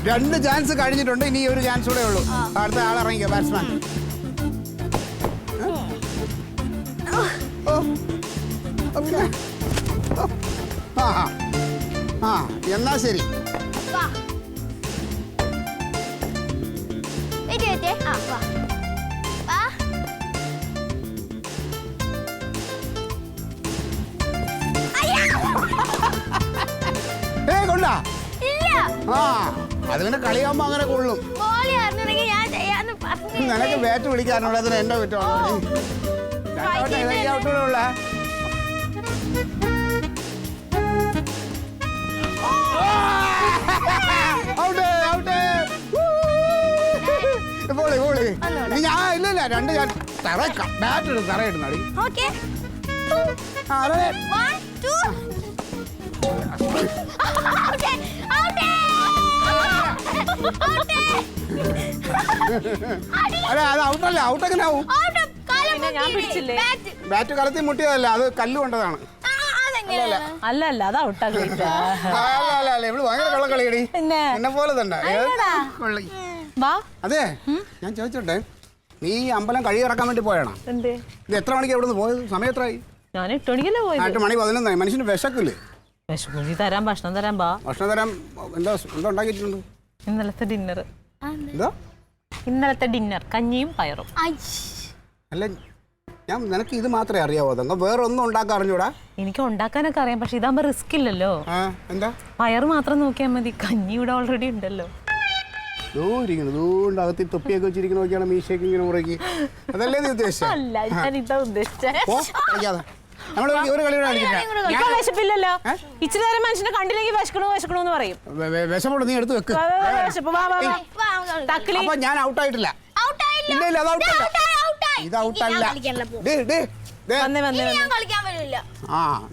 2 chance കഴിഞ്ഞിട്ടുണ്ട്. ഇനി ഒരു ചാൻസ് കൂടെ ഉള്ളൂ. അടുത്ത ആൾ ഇറങ്ങിക്കോ, ബാറ്റ്സ്മാൻ. എന്നാ ശരി. കൊണ്ടാ അത് പിന്നെ കളിയാകുമ്പോ അങ്ങനെ കൊള്ളും. നിനക്ക് ബാറ്റ് വിളിക്കാനുള്ള അതിന് എന്റെ കുറ്റമാണ്. ഔട്ടുള്ള ഞാൻ ഇല്ല 2 ഞാൻ ബാറ്റ് എടുത്ത് തറയിടുന്നാടി. അല്ല അത് ഔട്ടല്ല. ഔട്ടെങ്ങനെ ആവും? ബാറ്റ് കളത്തി മുട്ടിയതല്ല, അത് കല്ല് കൊണ്ടതാണ്. അല്ല അത് ഔട്ടാക്കി. ഇവള് ഭയങ്കര കള്ളക്കളിയടി, എന്നെ പോലെ തന്നെ. അതെ, ഞാൻ ചോദിച്ചോട്ടെ, നീ അമ്പലം കഴി ഇറക്കാൻ വേണ്ടി പോയാണോ? ഇത് എത്ര മണിക്ക് എവിടെ നിന്ന് പോയത്? സമയം എത്രയായി? ഞാൻ 8 മണിക്കല്ലേ പോയത്. 8 മണി 11 മനുഷ്യന് വിശക്കില്ലേ? തരാം, ഭക്ഷണം തരാം. ഭക്ഷണം തരാം. എന്താ ഉണ്ടാക്കിയിട്ടുണ്ട്? ഇന്നലത്തെ ഡിന്നർ. എന്താ ഇന്നലത്തെ ഡിന്നർ? കഞ്ഞിയും പയറും. അല്ല, ഞാൻ നിനക്ക് ഇത് മാത്രമേ അറിയാവോ? അതോ വേറെ ഒന്നും ഉണ്ടാക്കാൻ അറിഞ്ഞൂടാ? എനിക്ക് ഉണ്ടാക്കാനൊക്കെ അറിയാം, പക്ഷെ ഇതാകുമ്പോ റിസ്ക് ഇല്ലല്ലോ. എന്താ? പയറ് മാത്രം നോക്കിയാൽ മതി, കഞ്ഞി ഇവിടെ ഓൾറെഡി ഉണ്ടല്ലോ. അകത്തി തൊപ്പിയൊക്കെ വെച്ചിരിക്കണ നോക്കിയാണ് മീശയൊക്കെ ഇങ്ങനെ മുറക്കി. അതല്ലേ നീ ഉദ്ദേശിച്ചത്? അല്ല, ഞാൻ ഇതാ ഉദ്ദേശിച്ചത്. വിശപ്പില്ലല്ലോ, ഇച്ചിരി നേരം മനുഷ്യനെ കണ്ടില്ലെങ്കിൽ വിശക്കണോന്ന് പറയും. വിശമുണ്ട്, നീ എടുത്ത് വെക്ക്. ഞാൻ ഔട്ടായിട്ടില്ല. ഇല്ല ഇല്ല, അത് ഔട്ടല്ല. ഇത് ഔട്ടല്ല.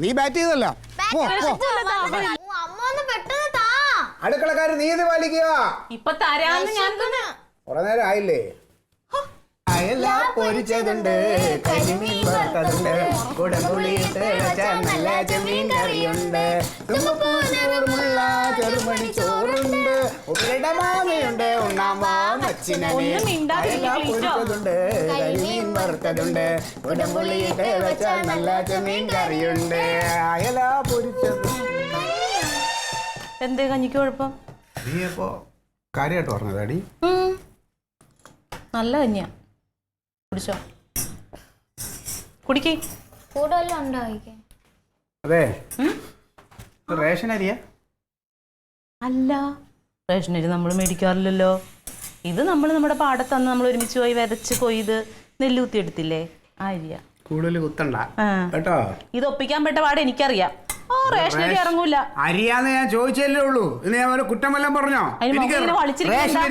നീ ബാറ്റ് ചെയ്തല്ലോ. അടുക്കളക്കാര് നീതി പാലിക്കുക. ഇപ്പൊ തരാന്ന് ഞാൻ കുറെ നേരം ആയില്ലേ? അയല പൊരിച്ചതുണ്ട്, കരിമീൻ വറുത്തതുണ്ട്, കുടംപുളിയിട്ട് വെച്ച നല്ല ചെമ്മീൻ കറിയുണ്ട്, തുമ്പൂർമുള്ള ചെറുമണി ചോറുണ്ട്, ഉപ്പിലിട്ട മാങ്ങയുണ്ട്, അയല പൊരിച്ചതുണ്ട്, കരിമീൻ വറുത്തതുണ്ട്, കുടംപുളിയിട്ട് വെച്ച നല്ല ചെമ്മീൻ കറിയുണ്ട്, അയല പൊരിച്ചത്. എന്തേ കഞ്ഞിക്ക് കുഴപ്പം? നീ അപ്പോ കാര്യമായിട്ട് പറഞ്ഞതാടി? നല്ല കഞ്ഞിയാ, കുടിച്ചോ. കുടിക്കേ. അതെ, റേഷൻ അരിയാ? അല്ല, റേഷൻ അരി നമ്മൾ മേടിക്കാറില്ലല്ലോ. ഇത് നമ്മുടെ പാടത്തന്ന് നമ്മൾ ഒരുമിച്ച് പോയി വിതച്ച് കൊയ്ത് നെല്ലുകുത്തി എടുത്തില്ലേ, ആ അരിയാ. കൂടുതൽ കുത്തണ്ട കേട്ടോ. ഇത് ഒപ്പിക്കാൻ പെട്ട പാട് എനിക്കറിയാം. റേഷൻ അരി ഇറങ്ങൂല. അരിയാന്ന് ഞാൻ ചോദിച്ചല്ലേ ഉള്ളൂ. ഞാൻ കുറ്റം വല്ലതും പറഞ്ഞോ?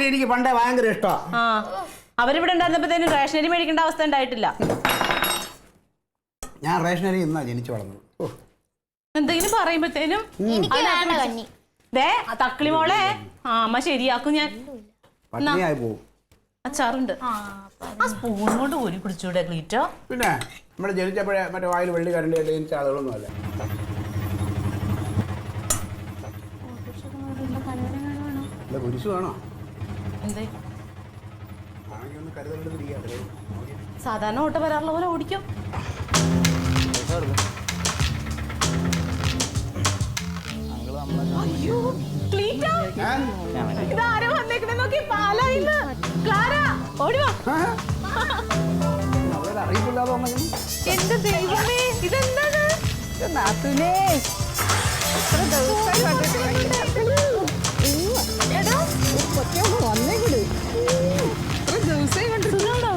എനിക്ക് പണ്ടേ ഭയങ്കര ഇഷ്ടമാണ്. അവരിവിടെ ഉണ്ടായിരുന്നപ്പോഴത്തേനും റേഷൻ അരി മേടിക്കേണ്ട അവസ്ഥ ഉണ്ടായിട്ടില്ല. ഞാൻ റേഷൻ അരി ഇന്നാ ജനിച്ചു വളർന്നത്. എന്തെങ്കിലും പറയുമ്പോഴത്തേനും തക്കിളി മോളെ അമ്മ ശരിയാക്കും. ഞാൻ പട്ടിണിയായി പോവും. അച്ചാറുണ്ട്, ആ സ്പൂൺ കൊണ്ട് കോരി കുടിച്ചൂടെ ക്ലീറ്റോ? പിന്നെ നമ്മുടെ ജനിച്ചപ്പോഴേ മറ്റേ വായിൽ വെള്ളി കരണ്ടി ജനിച്ച ആളുകളൊന്നും അല്ല. കുരിശു വേണോ? എന്തേ സാധാരണ ഓട്ടം വരാറുള്ള പോലെ ഓടിക്കും. അയ്യോ ക്ലീറ്റോ, ഇതാരോ വന്നേക്കണേ നോക്കി. പാലായിന്ന് ക്ലാര, ഓടി വാ. എന്റെ ദൈവമേ, ഇതെന്താണ്? നാത്തൂനേ,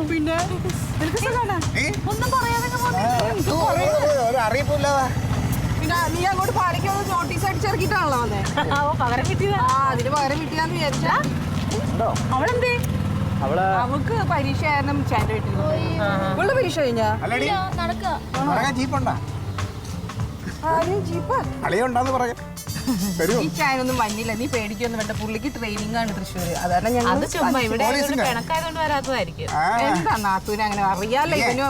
പിന്നെ ഒന്നും പറയാതെ അറിയിപ്പില്ലാതാ. പിന്നെ നീ അങ്ങോട്ട് പാടിക്ക് നോട്ടീസ് അടിച്ചിറക്കിട്ടാണല്ലോ വന്നേ. പകരം കിട്ടിയതാ. അതിന് പകരം കിട്ടിയാന്ന് വിചാരിച്ചാ അവളെന്തേ? അവക്ക് പരീക്ഷ ആയിരുന്നു. ചാൻ്റെ വീട്ടിൽ ഇവളുടെ പരീക്ഷ കഴിഞ്ഞാ കളിയുണ്ടെന്ന് പറയാം. ഈ ചാനൊന്നും വന്നില്ല, നീ പേടിക്കൊന്നും വേണ്ട. പുള്ളിക്ക് ട്രെയിനിങ് ആണ് തൃശ്ശൂര്. അതാണ് ഞങ്ങൾ എന്താ നാത്തൂന് അങ്ങനെ അറിയാലോ. ഇവന്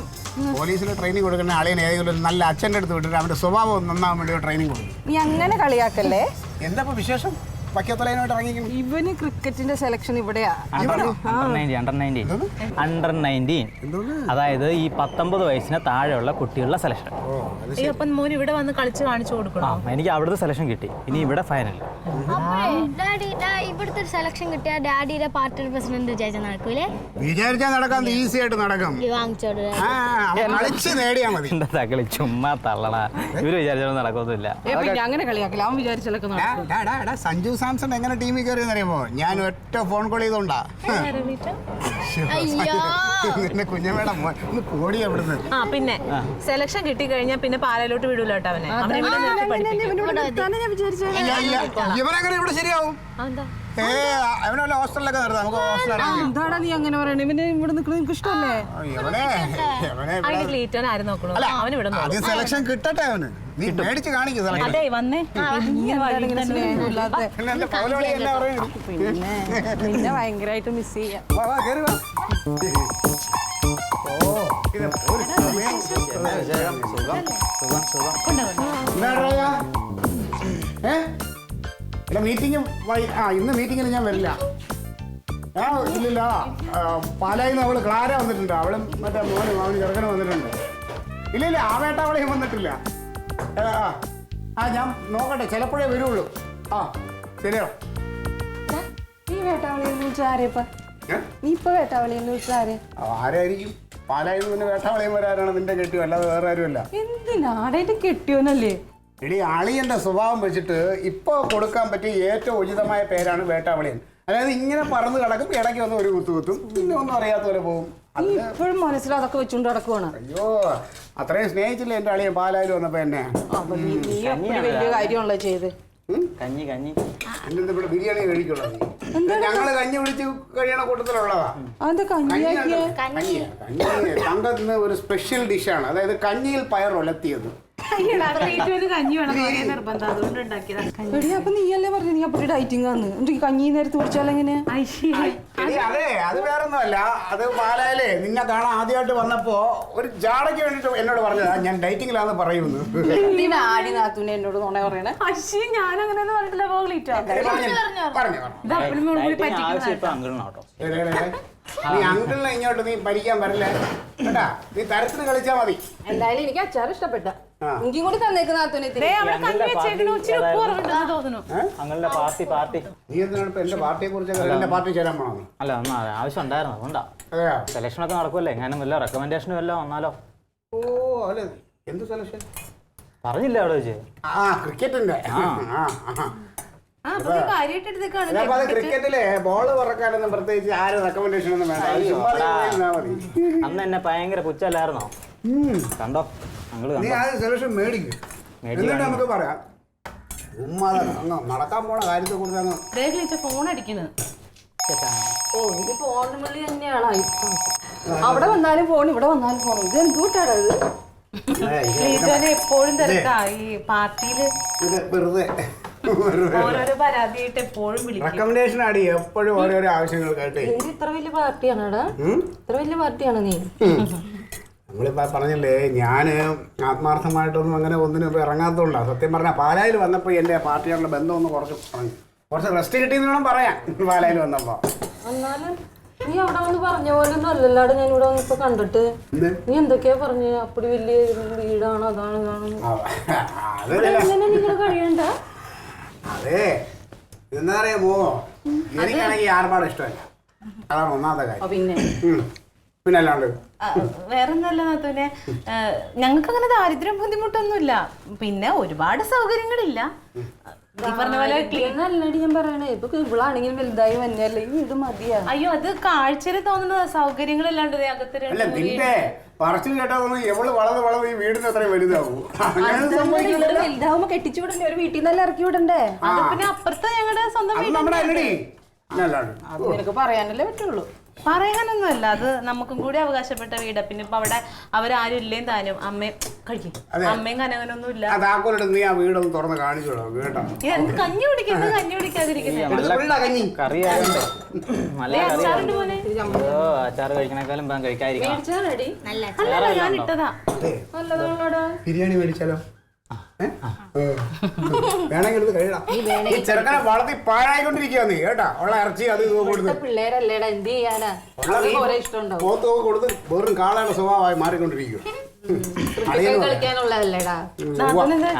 പോലീസിന് ട്രെയിനിങ് കൊടുക്കുന്ന ആളെയും ഏതെങ്കിലും നല്ല അച്ഛൻ്റെ അടുത്ത് വിട്ടിട്ട് അവന്റെ സ്വഭാവം നന്നാവാൻ വേണ്ടി ട്രെയിനിങ് കൊടുക്കും. നീ അങ്ങനെ കളിയാക്കല്ലേ. എന്താ വിശേഷം? വക്കത്തലൈനായിട്ട് ഇറങ്ങിയിരിക്കുന്നു. ഇവന് ക്രിക്കറ്റിന്റെ സെലക്ഷൻ ഇവിടെയാ. അണ്ടർ 19 അതായത് ഈ 19 വയസ്സിന് താഴെയുള്ള കുട്ടികളുടെ സെലക്ഷൻ. അപ്പം മോൻ ഇവിടെ വന്ന് കളിച്ച് കാണിച്ചു കൊടുക്കണം. എനിക്ക് അവിടുത്തെ സെലക്ഷൻ കിട്ടി. ഇനി ഇവിടെ ഫൈനൽ. ഇവിടുത്തെ സെലക്ഷൻ കിട്ടിയ ഡാഡിയുടെ പാർട്ടി പ്രസിഡന്റ് വിചാരിച്ചാൽ നടക്കൂലേ? വിചാരിച്ചാൽ നടക്കാൻ ഈസി ആയിട്ട് നടക്കും. കളിച്ച് നേടിയാ മതി. എന്താ തകളി ചുമ്മാ തള്ളണ. ഇവര് വിചാരിച്ചാലും നടക്കൊന്നുമില്ല. അങ്ങനെ കളിയാക്കില്ല, അവൻ വിചാരിച്ചാലൊക്കെ സഞ്ജു സാംസൺ എങ്ങനെ ടീമിൽ കയറിയെന്ന് അറിയുമോ? ഞാൻ ഒറ്റ ഫോൺ കോൾ ചെയ്തോണ്ടാ. നിന്നെ കുഞ്ഞമ്മേടെ ഒന്ന് കോടി അവിടുന്ന്. പിന്നെ സെലക്ഷൻ കിട്ടി കഴിഞ്ഞാൽ പിന്നെ പാലയിലോട്ട് വിടൂല കേട്ടോ അവനെ. ഇവനങ്ങനെ ഇവിടെ ശരിയാവും. അവനല്ല ഹോസ്റ്റലിലൊക്കെ നിർത്താം. നമുക്ക് എന്താടാ നീ അങ്ങനെ പറയണേ? ഇവന് ഇവിടെ നിൽക്കുന്നത് നിനക്ക് ഇഷ്ടമല്ലേ? ആദ്യം സെലക്ഷൻ കിട്ടട്ടെ അവന്. നീ മേടിച്ച് കാണിക്കും സെലക്ഷൻ. പിന്നെ ഭയങ്കരമായിട്ട് മിസ് ചെയ്യാം. മീറ്റിംഗ് ഇന്ന് മീറ്റിങ്ങിന് ഞാൻ വരില്ല. ഇല്ലില്ല, പാലായിന്ന് അവള് ക്ലാര വന്നിട്ടുണ്ട്. അവളും മറ്റേ മോനും അവന് ചെറുക്കനും വന്നിട്ടുണ്ട്. ഇല്ലില്ല, ആ വേട്ടാവളയും വന്നിട്ടില്ല. ഞാൻ നോക്കട്ടെ, ചിലപ്പോഴേ വരുള്ളൂ. ശരിയോ? ആരായിരിക്കും? പാലായിന്ന് പിന്നെ വേട്ടാവളയും വരാനാണ് നിന്റെ കെട്ടിയോ, അല്ലാതെ വേറെ ആരുമല്ല. എന്തിനാടായിട്ട് കെട്ടിയോനല്ലേ? എടി, അളിയന്റെ സ്വഭാവം വെച്ചിട്ട് ഇപ്പൊ കൊടുക്കാൻ പറ്റിയ ഏറ്റവും ഉചിതമായ പേരാണ് വേട്ടാവളിയൻ. അതായത് ഇങ്ങനെ പറന്ന് കിടക്കും, ഇടയ്ക്ക് വന്ന് ഒരു കുത്തുകുത്തും, പിന്നെ ഒന്നും അറിയാത്തവരെ പോകും. ഇപ്പോഴും മനസ്സിൽ അതൊക്കെ വെച്ചുകൊണ്ട് കിടക്കുവാണ്. അയ്യോ, അത്രയും സ്നേഹിച്ചില്ലേ എന്റെ അളിയൻ പാലായിൽ വന്നപ്പോ എന്നെ. വലിയ കാര്യമാണല്ലോ ചെയ്ത്. എന്റെ ഇവിടെ ബിരിയാണി കഴിക്കുള്ളൂ. ഞങ്ങള് കഞ്ഞി പിടിച്ച് കഴിയണ കൂട്ടത്തിലുള്ളതാ. തങ്കത്തിന് ഒരു സ്പെഷ്യൽ ഡിഷാണ്. അതായത് കഞ്ഞിയിൽ പയർ ഒലത്തിയത്. അപ്പൊ നീയല്ലേ പറഞ്ഞു നീ അപ്പഴേ ഡയറ്റിംഗ് ആണ്. കഞ്ഞി നേരത്ത് കുടിച്ചാൽ എങ്ങനെയാ? അതെ, അത് വേറൊന്നുമല്ല. അത് പാലായിലേ നിന്നെ കാണാൻ ആദ്യമായിട്ട് വന്നപ്പോ ഒരു ജാടയ്ക്ക് വേണ്ടിട്ട് എന്നോട് പറഞ്ഞതാ ഞാൻ ഡയറ്റിംഗിലാന്ന് പറയുന്നു. ആടി നാത്തൂനെ എന്നോട് നുണ പറയണേ? ഞാൻ അങ്ങനെ നീ അങ്കിളിനെ ഇങ്ങോട്ട് നീ ഭരിക്കാൻ വരില്ലേ കേട്ടാ. നീ തരത്തിന് കളിച്ചാ മതി. എന്തായാലും എനിക്ക് അച്ചാർ ഇഷ്ടപ്പെട്ട. എനിക്കും കൂടി തന്നേക്ക് നാത്തൂനെ. നീ എന്തിനാണ് ഇപ്പൊ എന്റെ പാർട്ടിയെ കുറിച്ച് എന്റെ പാർട്ടി ചേരാൻ പോണോ? അല്ല, ഒന്നും ആവശ്യം ഉണ്ടായിരുന്നു. അതുകൊണ്ടാ സെലക്ഷൻ ഒക്കെ നടക്കുമല്ലേ. ഞാനും വല്ല റെക്കമെൻഡേഷനും വല്ല വന്നാലോ? ഓ അല്ലെ, എന്ത് സെലക്ഷൻ പറഞ്ഞില്ല അവിടെ വെച്ച്? ക്രിക്കറ്റിന്റെ. ക്രിക്കറ്റിലെ ബോള് പറക്കാനൊന്നും പ്രത്യേകിച്ച് ആരും റെക്കമെൻഡേഷൻ ഒന്നും വേണ്ട. അന്ന് എന്നെ ഭയങ്കര പുച്ഛല്ലായിരുന്നോ? കണ്ടോ നീ ആദ്യം സെലക്ഷൻ മേടിക്കും, എന്നിട്ട് നമുക്ക് പറയാം. നടക്കാൻ പോണ കാര്യത്തെ കുറിച്ചാണ് ഫോൺ അടിക്കുന്നത്. ഓ, എനിക്ക് ഫോൺ വിളി തന്നെയാണ്. അവിടെ വന്നാലും ഫോൺ, ഇവിടെ വന്നാലും ഫോൺ. ഇത് എന്തുകൊണ്ടാണ് എപ്പോഴും തിരക്കാ ഈ പാർട്ടിയില്. വെറുതെ ഓരോരോ പരാതിയായിട്ട് എപ്പോഴും വിളിക്കും. റെക്കമെൻഡേഷൻ ആടി എപ്പോഴും ഓരോരോ ആവശ്യങ്ങൾക്കായിട്ട്. ഇത്ര വലിയ പാർട്ടിയാണടാ? ഇത്ര വലിയ പാർട്ടിയാണ് നീ? നമ്മളിപ്പോ പറഞ്ഞില്ലേ, ഞാന് ആത്മാർത്ഥമായിട്ടൊന്നും അങ്ങനെ ഒന്നിനും ഇറങ്ങാത്തതുകൊണ്ടാണ്. സത്യം പറഞ്ഞാൽ പാലായിൽ വന്നപ്പോ എന്റെ പാർട്ടിയോടുള്ള ബന്ധം ഒന്ന് കുറച്ച് റെസ്റ്റ് കിട്ടിയെന്ന് വേണം പറയാൻ. പാലായിൽ വന്നപ്പോ എന്നാലും നീ അവിടെ വന്ന് പറഞ്ഞ പോലെ ഒന്നും അല്ലല്ലാട് ഞാൻ ഇവിടെ വന്നിപ്പോ കണ്ടിട്ട്. നീ എന്തൊക്കെയാ പറഞ്ഞ? അപ്പടി വലിയ വീടാണ്, അതാണ് ഇതാണ്. നിങ്ങൾ കഴിയണ്ട. അതെ, എന്താ അറിയാമോ, എനിക്കാണെങ്കിൽ ആർഭാട് ഇഷ്ടമല്ല. അതാണ് ഒന്നാമത്തെ കാര്യം. പിന്നെ അല്ലാണ്ട് വേറൊന്നല്ല നാത്തൂനെ, ഞങ്ങൾക്ക് അങ്ങനെ ദാരിദ്ര്യം ബുദ്ധിമുട്ടൊന്നുമില്ല. പിന്നെ ഒരുപാട് സൗകര്യങ്ങളില്ല. ഈ പറഞ്ഞ പോലെ ഞാൻ പറയണേ, ഇപ്പൊ ഇവളാണെങ്കിലും വലുതായി വന്നല്ലേ, ഈ വീട് മതിയാ. അയ്യോ, അത് കാഴ്ചയിൽ തോന്നുന്നത് സൗകര്യങ്ങളില്ലാണ്ട് അകത്ത് പറച്ചിൽ കേട്ടാ എവള് വളർന്ന് ഈ വീടിന് അത്രയും വലുതാവും. വലുതാവുമ്പോ കെട്ടിച്ചു വിടണ്ടേ? ഒരു വീട്ടിൽ നിന്നല്ല ഇറക്കി വിടണ്ടേ? പിന്നെ അപ്പുറത്ത് ഞങ്ങളുടെ സ്വന്തം അത് നിനക്ക് പറയാനല്ലേ പറ്റുള്ളൂ. പറയാനൊന്നുമല്ല, അത് നമുക്കും കൂടി അവകാശപ്പെട്ട വീട്. പിന്നെ ഇപ്പൊ അവിടെ അവരാരും ഇല്ലേം താനും. അമ്മയും കഴിക്കും, അമ്മയും കനകനൊന്നും ഇല്ല. നീ ആ വീടൊന്ന് തുറന്ന് കാണിച്ചോ കേട്ടോ. കഞ്ഞി കുടിക്കുന്നത്, കഞ്ഞി കുടിക്കാതിരിക്കുന്നത്. അച്ചാറ് കഴിക്കണേക്കാളും കഴിക്കാതിരിക്കാം. ഞാൻ ഇട്ടതാ. ബിരിയാണി മേടിച്ചാലോ? വേണമെങ്കിൽ എടുത്ത് കഴിയണം. ഈ ചെറുക്കനെ വളർത്തി പാഴായിക്കൊണ്ടിരിക്കുക നീ കേട്ടാ. ഉള്ള ഇറച്ചി അത് ഇത് കൊടുത്ത് പിള്ളേരല്ലേടാ, എന്ത് ചെയ്യാനാ? ഓരോ ഇഷ്ടമുണ്ടാവും. പോത്തൊക്കെ കൊടുത്ത് വെറും കാളയുടെ സ്വഭാവമായി മാറിക്കൊണ്ടിരിക്കുക. കളിക്കാനുള്ളതല്ലേടാ.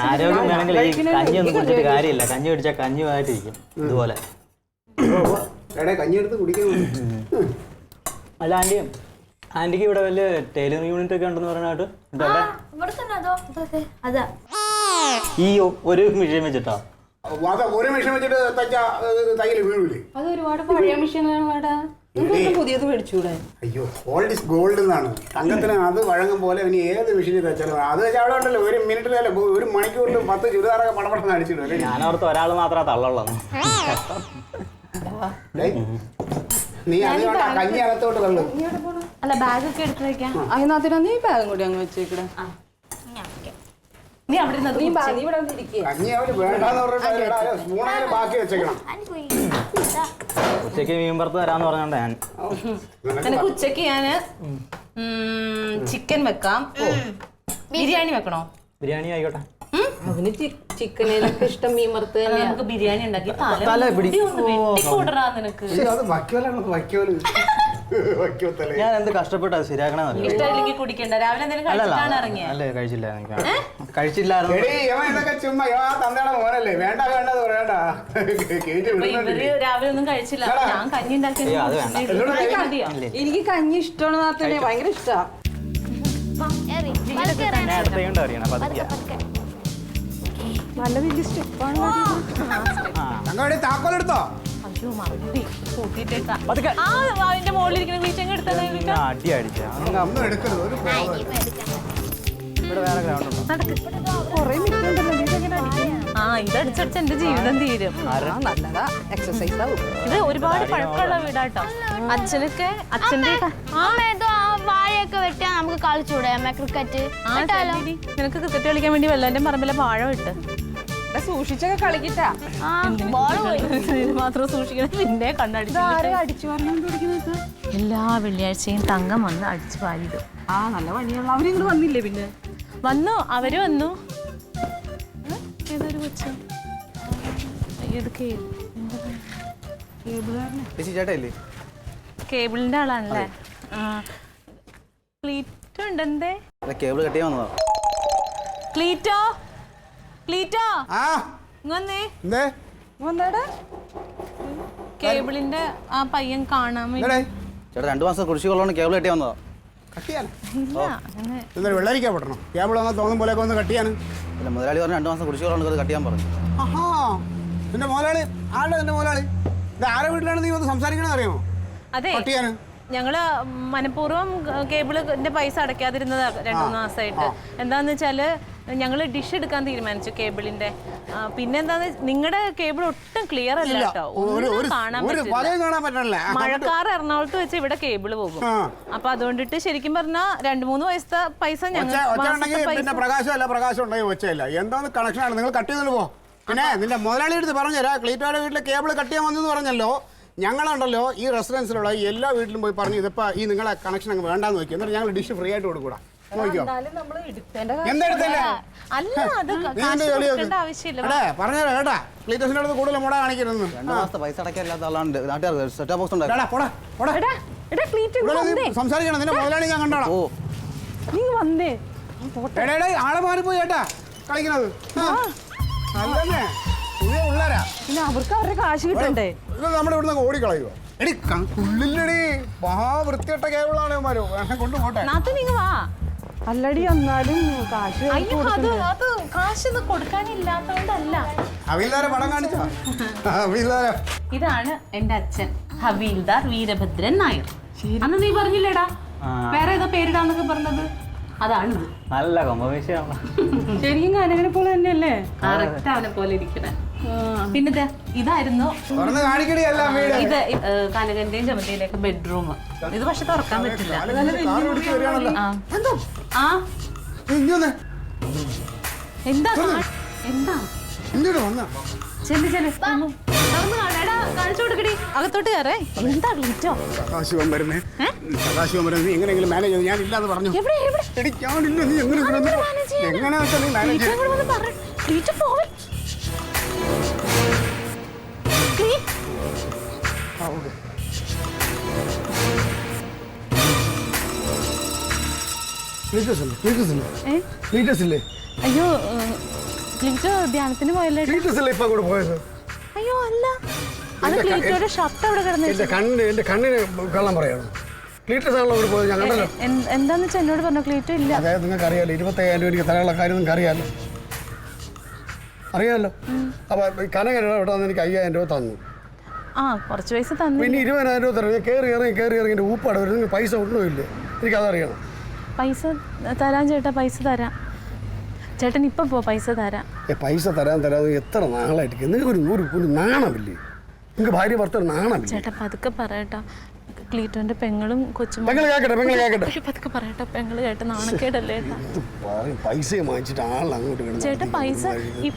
ആരോഗ്യം വേണമെങ്കിൽ ഈ കഞ്ഞി ഒന്നും കുടിച്ചിട്ട് കാര്യമില്ല. കഞ്ഞി കുടിച്ചാൽ കഞ്ഞുമായിട്ടിരിക്കും ഇതുപോലെ. എടേ കഞ്ഞി എടുത്ത് കുടിക്കുന്നു. അല്ല ആന്റിക്ക് ഇവിടെ വലിയ ടൈലറിംഗ് യൂണിറ്റ് ഒക്കെ ഉണ്ടെന്ന് പറയാനായിട്ട് ഈ ഒരു മിഷൻ വെച്ചിട്ടോ? ഒരു മിഷൻ വെച്ചിട്ട് തയ്യൽ വീഴൂലേ? അത് ഒരുപാട് പഴയ മെഷീനാണ്. പുതിയത് മേടിച്ചൂടെ? അയ്യോ, ഓൾഡ് ഇസ് ഗോൾഡ് എന്നാണ്. തങ്കത്തിന് അത് വഴങ്ങും പോലെ ഇനി ഏത് മെഷീനിൽ തച്ചാലും അത് വെച്ചാൽ അവിടെ ഉണ്ടല്ലോ ഒരു മിനിറ്റിലല്ല ഒരു മണിക്കൂറിൽ 10 ചുരിദാറൊക്കെ പടപടന്ന് അടിച്ചിടും. ഞാനോർത്ത് ഒരാൾ മാത്രമേ തള്ളുള്ളൂ. നീ അത് കഞ്ഞി അകത്തോട്ട് തള്ളു. അല്ല ബാഗൊക്കെ എടുത്ത് വെക്കാം. അതിനകത്തിനാ നീ ബാഗും കൂടി അങ്ങ് വെച്ചേക്കട. നീ അവിടെ കഞ്ഞി അവര് വേണ്ടാന്ന് പറഞ്ഞിട്ട് സ്പൂണായാലും ബാക്കി വെച്ചേക്കണം. ഉച്ചയ്ക്ക് മീൻ പുറത്ത് തരാന്ന് പറഞ്ഞോണ്ട് ഞാൻ. എനിക്ക് ഉച്ചക്ക് ഞാന് ചിക്കൻ വെക്കാം. ബിരിയാണി വെക്കണോ? ബിരിയാണി ആയിക്കോട്ടെ. അവന് ചിക്കനൊക്കെ ഇഷ്ടം മീൻ വറുത്ത് തന്നെയാ. നമുക്ക് ബിരിയാണി ഉണ്ടാക്കി നിനക്ക് ഞാൻ എന്ത് കഷ്ടപ്പെട്ടാ ശരിയാക്കണമെന്നറിയോ? ഇഷ്ടമില്ലെങ്കിൽ കുടിക്കണ്ട. രാവിലെ എന്തെങ്കിലും കഴിച്ചിട്ടാണ് ഇറങ്ങിയത്? അല്ലേ കഴിച്ചില്ല. കഴിച്ചില്ലായിരുന്നു. ഇവര് രാവിലെ ഒന്നും കഴിച്ചില്ല. ഞാൻ കഞ്ഞി ഉണ്ടാക്കി. എനിക്ക് കഞ്ഞി ഇഷ്ടമാണ്. ഭയങ്കര ഇഷ്ടാ. നേരത്തെ അറിയണം. പതുക്കെ നല്ല വലിയ സ്റ്റെപ്പാണ്. താക്കോലെടുത്തോ? അയ്യോ മറണ്ടി കൂട്ടിട്ടേക്കാം. അതിന്റെ മുകളിലിരിക്കുന്ന വീച്ചങ്ങ് എടുത്തത്. അടി അടിച്ച ഒന്നും എടുക്കരുത്. ഒരു ഇവിടെ വേറെ ഗ്രൗണ്ട് ഉണ്ടോ? കൊറേ മിറ്റുണ്ടല്ലോ. ഇതടിച്ചടിച്ച് എന്റെ ജീവിതം തീരും. നല്ലതാ, എക്സസൈസ് ആവും. ഇത് ഒരുപാട് പഴക്കമുള്ള വീടാട്ടോ. അച്ഛനൊക്കെ അച്ഛന്റെ വാഴയൊക്കെ വെട്ടാ നമുക്ക് കളിച്ചൂടെ ക്രിക്കറ്റ്? നിനക്ക് ക്രിക്കറ്റ് കളിക്കാൻ വേണ്ടി വെള്ളന്റെ പറമ്പിലെ വാഴ വിട്ട് സൂക്ഷിച്ചൊക്കെ കളിക്കിട്ടാ. മാത്രം സൂക്ഷിക്കണം. പിന്നെ അടിച്ചു പറഞ്ഞിരിക്കുന്നത് എല്ലാ വെള്ളിയാഴ്ചയും തങ്കം വന്ന് അടിച്ചു പാരിടും. നല്ല പണിയുള്ള. അവരിങ്ങോട്ട് വന്നില്ലേ? പിന്നെ അവര് വന്നു. ഏതൊരു കൊച്ച ചേട്ടല്ലേ? കേബിളിന്റെ ആളാണല്ലേ? ക്ലീറ്റോ ഉണ്ട്. എന്തേ കേബിൾ കട്ടിയാ വന്നതാ? ക്ലീറ്റോ ഇങ്ങൊന്നേ. കേബിളിന്റെ ആ പയ്യൻ കാണാൻ ചേട്ടാ 2 മാസം കുടിശ്ശി കൊള്ളോണ്ട് കേബിൾ കട്ടിയാ വന്നതാ. വെള്ളരിക്കാ പെട്ടണം. കേബിൾ അങ്ങനെ തോന്നും പോലെയൊക്കെ ഒന്ന് കട്ടിയാണ്. അല്ല മുതലാളി പറഞ്ഞു 2 മാസം കുടിശ്ശി കൊള്ളോണ്ട് അത് കട്ടിയാൻ പറഞ്ഞു. നിന്റെ മുതലാളി നിന്റെ മുതലാളി ഇത് ആരെ വീട്ടിലാണ് നീ വന്ന് സംസാരിക്കണമെന്ന് അറിയാമോ? അതെ, കട്ടിയാണ്. ഞങ്ങള് മനഃപൂർവ്വം കേബിളിന്റെ പൈസ അടയ്ക്കാതിരുന്നത് 2-3 മാസമായിട്ട്. എന്താന്ന് വെച്ചാല് ഞങ്ങള് ഡിഷ് എടുക്കാൻ തീരുമാനിച്ചു കേബിളിന്റെ. പിന്നെന്താന്ന് നിങ്ങളുടെ കേബിൾ ഒട്ടും ക്ലിയർ അല്ല കേട്ടോ. കാണാൻ പറ്റില്ല. മഴക്കാർ എറണാകുളത്ത് വെച്ച് ഇവിടെ കേബിള് പോകും. അപ്പൊ അതുകൊണ്ടിട്ട് ശരിക്കും പറഞ്ഞാൽ 2-3 വയസ്സത്തെ പൈസ പ്രകാശം ഉണ്ടെങ്കിൽ വെച്ചല്ല. എന്താന്ന് കണക്ഷനാണ് നിങ്ങൾ കട്ട് ചെയ്തോണ്ട് പോ. പിന്നെ നിന്റെ മുതലാളി എടുത്ത് പറഞ്ഞുതരാ. ക്ലീറ്റോയുടെ വീട്ടിലെ കേബിൾ കട്ട് ചെയ്യാൻ വന്നെന്ന് പറഞ്ഞല്ലോ. ഞങ്ങളുണ്ടല്ലോ ഈ റെസിഡൻസിലുള്ള എല്ലാ വീട്ടിലും പോയി പറഞ്ഞു ഇതിപ്പോ ഈ നിങ്ങളെ കണക്ഷൻ അങ്ങ് വേണ്ടാന്ന് നോക്കി. എന്നിട്ട് ഞങ്ങൾ ഡിഷ് ഫ്രീ ആയിട്ട് കൊടുക്കൂടാ. നോക്കിയോ പറഞ്ഞോ കേട്ടാ. ക്ലീറ്റോസിന്റെ അടുത്ത് കൂടുതൽ മുട കാണിക്കരുത്. 2 മാസത്തെ പൈസ അടയ്ക്കാനില്ലാത്ത ആളാണ് നാട്ടുകാർ സെറ്റ് ബോക്സ് സംസാരിക്കണം. നിന്റെ മുതലാളി ഞാൻ കണ്ടോളാം. ആളെ മാറിപ്പോയി കേട്ടാ കളിക്കുന്നത്. അല്ലേ പുതിയ പിള്ളേരാ. പിന്നെ അവർക്ക് അവരുടെ കാശ് കിട്ടണ്ടേ? ഇത് നമ്മുടെ ഇവിടുന്ന് ഓടിക്കളയുക. എടി ഉള്ളില്ലടി മഹാവൃത്തിയിട്ട കേബിളാണ് മാരോ. കൊണ്ടുപോട്ടെ. അല്ലടി എന്നാലും കാശ് കാശൊന്നും കൊടുക്കാനില്ലാത്തോണ്ടല്ല. ഹവീൽദാരെ പടം കാണിച്ചോ? ഇതാണ് എന്റെ അച്ഛൻ ഹവീൽദാർ വീരഭദ്രൻ നായർ. അന്ന് നീ പറഞ്ഞില്ലേടാ വേറെ ഏതോ പേരിടാന്നൊക്കെ പറഞ്ഞത്? അതാണ് നല്ല കൊമ്പവിഷയാണ്. ശരിക്കും കാനകനെ പോലെ തന്നെയല്ലേ? കറക്റ്റ് അവനെ പോലെ ഇരിക്കണേ. പിന്നെ ഇതായിരുന്നു ഇത് കനകന്റെയും ചമന്തിയിലേക്ക് ബെഡ്റൂം. ഇത് പക്ഷെ തുറക്കാൻ പറ്റില്ല. എന്താ എന്താ ചെല്ലു ചെല്ലു കാണിച്ചു കൊടുക്കടി അകത്തോട്ട് കയറേ. എന്താ ക്ലീറ്റോ? സദാശിവം വരുന്നേ, സദാശിവം വരുന്നത് നീ എങ്ങനെയെങ്കിലും മാനേജ് ചെയ്തു. ഞാൻ ഇല്ലാന്ന് പറഞ്ഞു. എവിടെ എവിടെ എടി ഞാനില്ല, നീ എങ്ങനെയാ വെച്ചാൽ നീ മാനേജ് ചെയ്യും. ക്ലീറ്റോ പറ. ക്ലീറ്റോ പോവൽ. അയ്യോ ക്ലീറ്റോ ധ്യാനത്തിന് പോയല്ലേ? അയ്യോ അല്ല, അത് ക്ലീറ്റോയുടെ ഷർട്ട് അവിടെ കിടന്നു. എന്റെ കണ്ണിന് കള്ളം പറയണം. ക്ലീറ്റസ് ആണല്ലോ അവിടെ പോയത്, ഞാൻ കണ്ടല്ലോ. എന്താന്ന് വെച്ചാൽ എന്നോട് പറഞ്ഞു ക്ലീറ്റോ ഇല്ല. അതായത് നിങ്ങൾക്ക് അറിയാലോ, 25,000 രൂപ എനിക്ക് തരാനുള്ള കാര്യം നിങ്ങൾക്ക് അറിയാലോ. അപ്പൊ കനകര ഇവിടെ വന്ന് എനിക്ക് 5,000 രൂപ തന്നു. ആ കുറച്ച് പൈസ തന്നു. പിന്നെ 20,000 രൂപ തരാം. ഞാൻ കയറി ഇറങ്ങി എൻ്റെ ഊപ്പാട് വരും. നിങ്ങൾക്ക് പൈസ ഒന്നുമില്ല, എനിക്കതറിയണം. പൈസ തരാം ചേട്ടാ, പൈസ തരാം ചേട്ടൻ. ഇപ്പം പോ, പൈസ തരാം. പൈസ തരാതെ എത്ര നാളായിട്ട് നിങ്ങൾക്ക് ഒരു നാണമില്ലേ? നിങ്ങൾക്ക് ഭാര്യ ഭർത്താവ് നാണമില്ല. ചേട്ടാ പതുക്കെ പറയട്ടോ. ക്ലീറ്റോന്റെ പെങ്ങളും കൊച്ചും പതുക്കെ പറയട്ടോ. പെങ്ങള് ചേട്ടൻ നാണക്കേടല്ലേ പൈസ വാങ്ങിച്ചിട്ട് ആളങ്ങോട്ട് ചേട്ടാ. പൈസ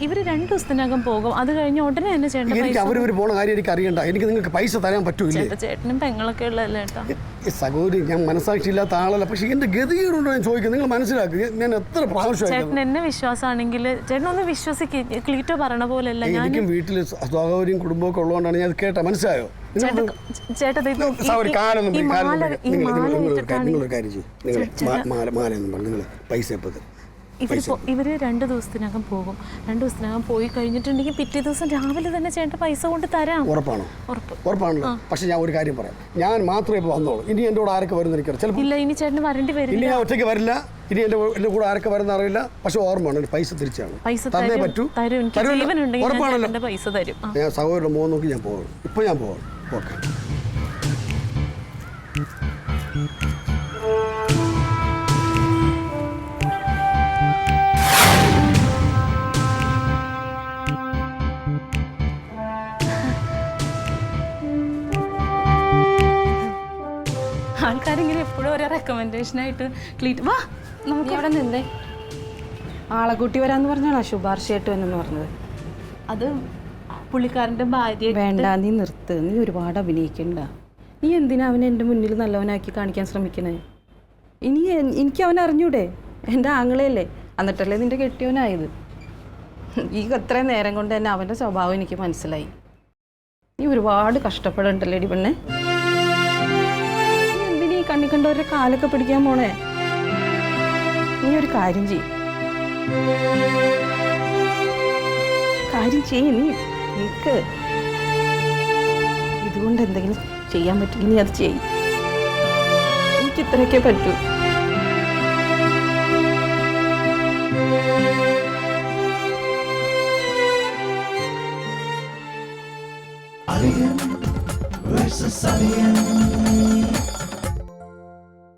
ഇവര് 2 ദിവസത്തിനകം പോകും. അത് കഴിഞ്ഞ ഉടനെ തന്നെ ചേട്ടൻ എനിക്ക് അവര് പോണ കാര്യം എനിക്ക് അറിയണ്ട. എനിക്ക് നിങ്ങൾക്ക് പൈസ തരാൻ പറ്റൂല്ലേ? ചേട്ടനും പെങ്ങളൊക്കെ ഉള്ളതല്ലേ ചേട്ടാ. സഹോദരി, ഞാൻ മനസ്സാക്ഷി ഇല്ലാത്ത ആളല്ല. പക്ഷെ എന്റെ ഗതികേടുണ്ടോ ഞാൻ ചോദിക്കുന്നത്, നിങ്ങൾ മനസ്സിലാക്കുക. ഞാൻ എത്ര പ്രാവശ്യം ചേട്ടൻ എന്നെ വിശ്വാസമാണെങ്കിൽ ചേട്ടൻ ഒന്ന് വിശ്വസിക്കുക. ക്ലീറ്റോ പറയണ പോലെയല്ല. എനിക്കും വീട്ടിൽ സഹോദരിയും കുടുംബമൊക്കെ ഉള്ളതുകൊണ്ടാണ് ഞാൻ കേട്ട. മനസ്സിലായോ? നിങ്ങളൊരു കാര്യം ചെയ്യും, നിങ്ങൾ മാലയൊന്നും പറഞ്ഞു, നിങ്ങൾ പൈസ എപ്പോൾ ഇവര് 2 ദിവസത്തിനകം പോകും. 2 ദിവസത്തിനകം പോയി കഴിഞ്ഞിട്ടുണ്ടെങ്കിൽ പിറ്റേ ദിവസം രാവിലെ തന്നെ ചേട്ടൻ പൈസ കൊണ്ട് തരാം. ഉറപ്പാണോ? ഉറപ്പാണല്ലോ. പക്ഷെ ഞാൻ ഒരു കാര്യം പറയാം, ഞാൻ മാത്രമേ ഇപ്പോൾ വന്നോളൂ. ഇനി എൻ്റെ കൂടെ ആരൊക്കെ വരുന്ന ചിലപ്പോൾ ഇല്ല, ഇനി ചേട്ടന് വരേണ്ടി വരും. ഇനി ഞാൻ ഒറ്റയ്ക്ക് വരില്ല. ഇനി എൻ്റെ കൂടെ ആരൊക്കെ വരുന്ന അറിയില്ല. പക്ഷെ ഓർമ്മയാണ്, പൈസ തിരിച്ചാണ് തന്നേ പറ്റൂ. ഉറപ്പാണല്ലോ, പൈസ തരും. ഞാൻ സഹോദരൻ്റെ മോൻ നോക്കി ഞാൻ പോകണം. ഇപ്പം ഞാൻ പോകണം. ഓക്കെ. ആൾക്കാരിങ്ങനെ എപ്പോഴും ഓരോ റെക്കമെൻഡേഷനായിട്ട് ക്ലീറ്റ് വാ നമുക്ക് അവിടെ നിന്നേ. ആളെ കൂട്ടി വരാന്ന് പറഞ്ഞാണോ ശുപാർശയായിട്ട് വന്നെന്ന് പറഞ്ഞത്? അത് പുള്ളിക്കാരൻ്റെ ഭാര്യ. വേണ്ട, നീ നിർത്ത്. നീ ഒരുപാട് അഭിനയിക്കണ്ട. നീ എന്തിനാ അവനെ എൻ്റെ മുന്നിൽ നല്ലവനാക്കി കാണിക്കാൻ ശ്രമിക്കണേ? എനിക്ക് അവനെ അറിഞ്ഞൂടെ? എൻ്റെ ആങ്ങളെയല്ലേ, എന്നിട്ടല്ലേ നിൻ്റെ കെട്ടിയവനായത്. ഈ അത്രയും നേരം കൊണ്ട് തന്നെ അവൻ്റെ സ്വഭാവം എനിക്ക് മനസ്സിലായി. നീ ഒരുപാട് കഷ്ടപ്പെടണ്ടല്ലേ ഡി പെണ്ണെ. നീ എന്തിനീ കണ്ണി കണ്ടവരുടെ കാലൊക്കെ പിടിക്കാൻ പോണേ? നീ ഒരു കാര്യം ചെയ്യ്, നീ നിൽക്ക്. ഇതുകൊണ്ട് എന്തെങ്കിലും ചെയ്യാൻ പറ്റുമെങ്കിൽ നീ അത് ചെയ്യും. എനിക്ക് ഇത്രയൊക്കെ പറ്റൂ. Alien versus Alien.